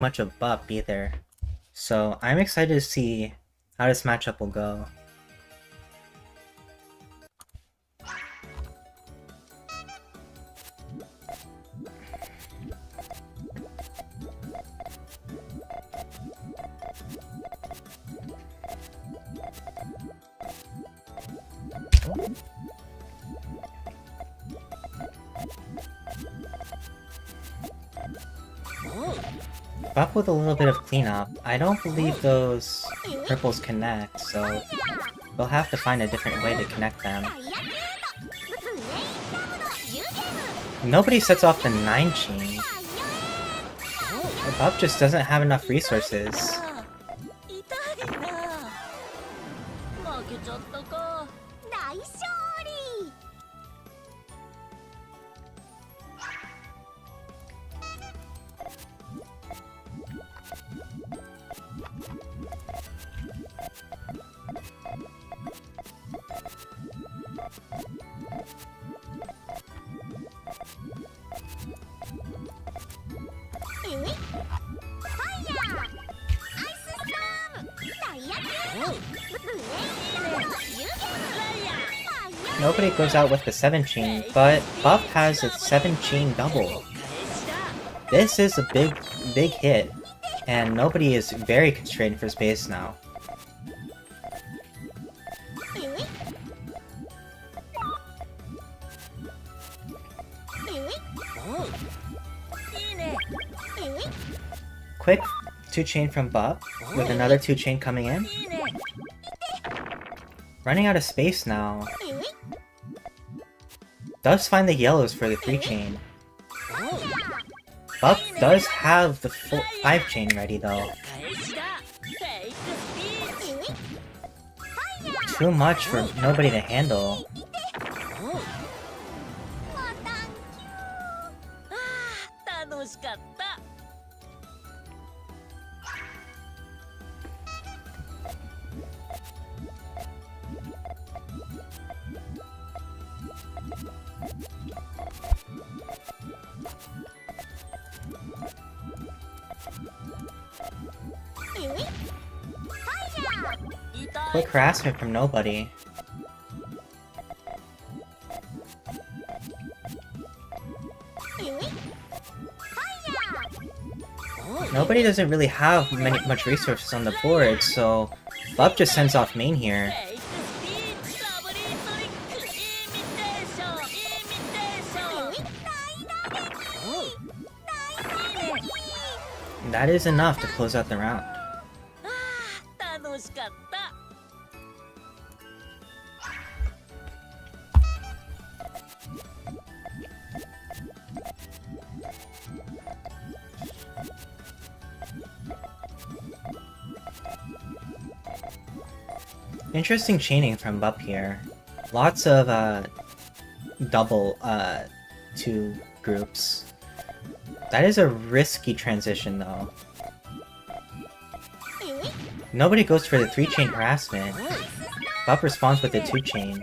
much of Bup either. So I'm excited to see how this matchup will go. Bup with a little bit of cleanup. I don't believe those purples connect, so we'll have to find a different way to connect them. Nobody sets off the 9 chain. Bup just doesn't have enough resources. Nobody goes out with the 7 chain, but Bup has a 7 chain double. This is a big hit, and nobody is very constrained for space now. Quick 2 chain from Bup, with another 2 chain coming in. Running out of space now. Does find the yellows for the 3 chain. Bup does have the 5 chain ready though. Too much for nobody to handle. Quick harassment from nobody. Nobody doesn't really have much resources on the board, so Bup just sends off main here. That is enough to close out the round. Interesting chaining from Bup here. Lots of double 2 groups. That is a risky transition though. Nobody goes for the 3 chain harassment. Bup responds with the 2 chain.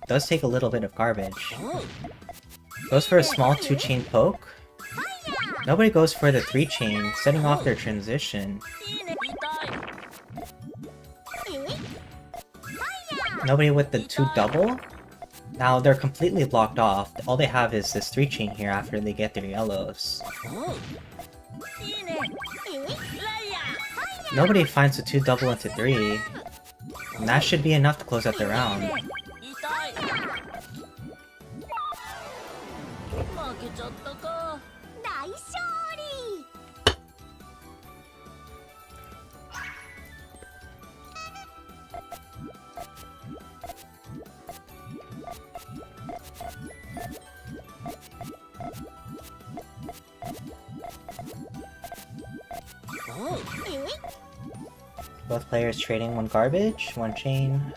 Does take a little bit of garbage. Goes for a small 2 chain poke. Nobody goes for the 3 chain, setting off their transition. Nobody with the 2 double? Now they're completely blocked off. All they have is this 3 chain here after they get their yellows. Nobody finds the 2 double into 3. And that should be enough to close out the round. Both players trading 1 garbage, 1 chain.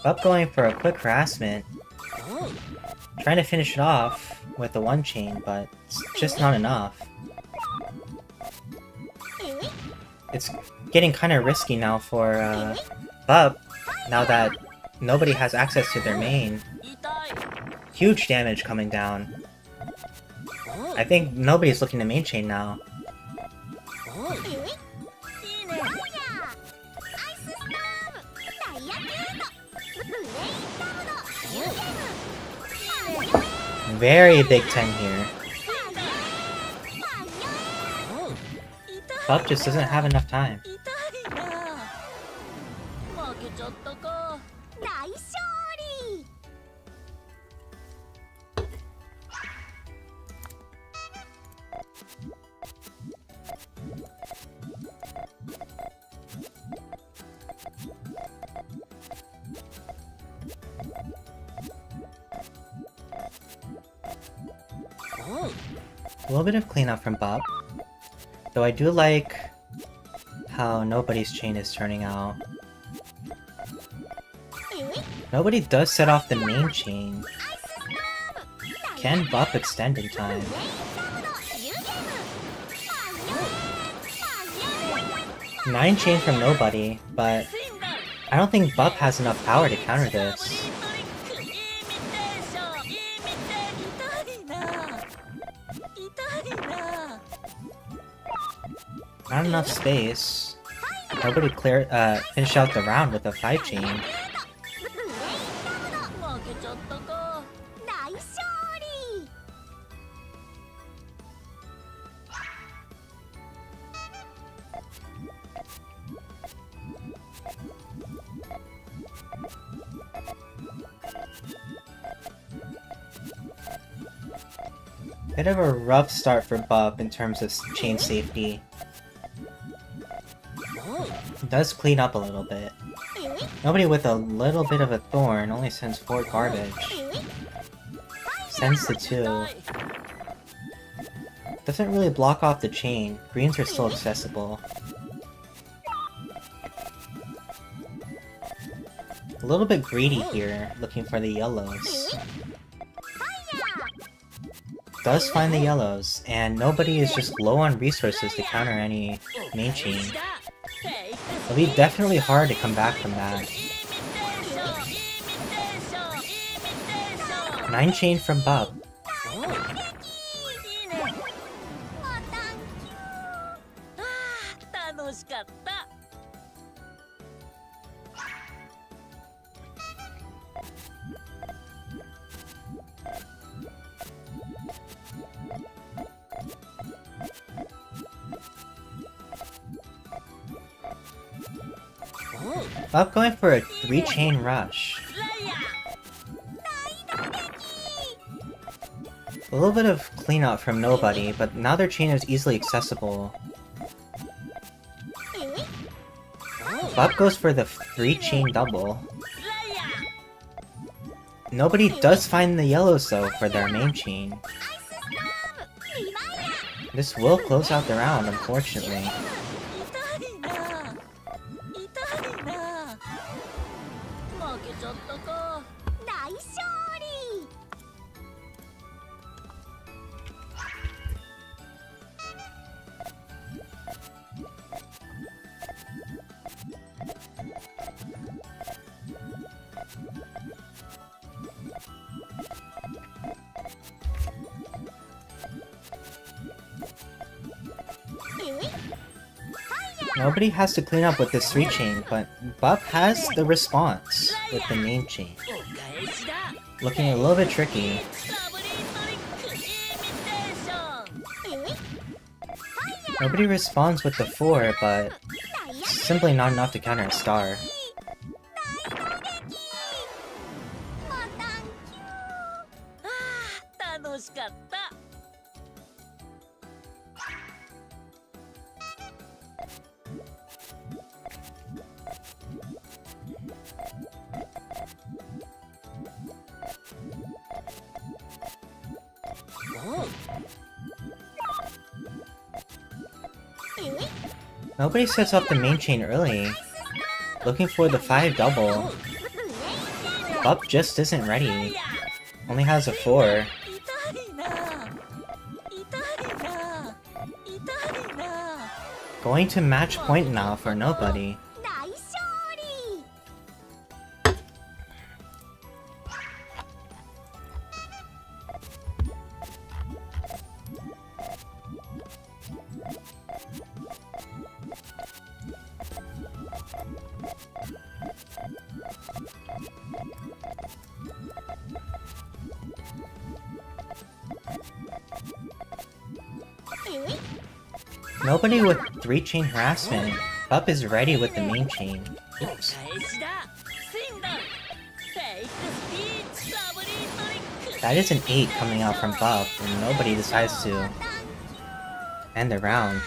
Bup going for a quick harassment. Trying to finish it off with the 1 chain, but it's just not enough. It's getting kind of risky now for Bup, now that nobody has access to their main. Huge damage coming down. I think nobody's looking to main chain now. Very Big 10 here. Pup just doesn't have enough time. A little bit of cleanup from Bob. Though I do like how nobody's chain is turning out. Nobody does set off the main chain. Can Bop extend in time? Nine chain from nobody, but I don't think Bop has enough power to counter this. Not enough space. Nobody finished out the round with a 5 chain. Bit of a rough start for Bub in terms of chain safety. Does clean up a little bit. Nobody with a little bit of a thorn only sends 4 garbage. Sends the 2. Doesn't really block off the chain. Greens are still accessible. A little bit greedy here, looking for the yellows. Does find the yellows, and nobody is just low on resources to counter any main chain. It'll be definitely hard to come back from that. 9 chain from Bub. Bub going for a 3 chain rush. A little bit of cleanup from nobody, but now their chain is easily accessible. Bub goes for the 3 chain double. Nobody does find the yellows though for their main chain. This will close out the round, unfortunately. Nobody has to clean up with this 3 chain, but Bub has the response with the main chain. Looking a little bit tricky. Nobody responds with the 4, but simply not enough to counter a star. Nobody sets up the main chain early. Looking for the 5 double. Bub just isn't ready. Only has a 4. Going to match point now for nobody. Nobody with 3-chain harassment. Pup is ready with the main chain. Oops. That is an 8 coming out from Pup, and nobody decides to end the round.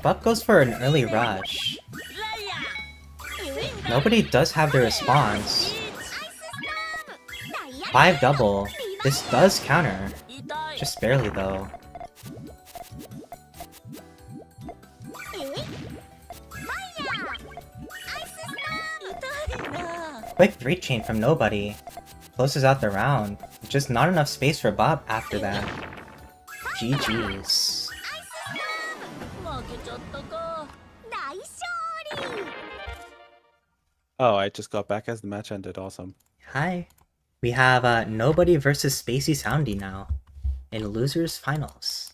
Pup goes for an early rush. Nobody does have the response. 5 double. This does counter. Just barely though. Quick 3-chain from nobody. Closes out the round. Just not enough space for Bob after that. GG's. Oh, I just got back as the match ended. Awesome. Hi. We have Nobody versus Spacey Soundy now in losers finals.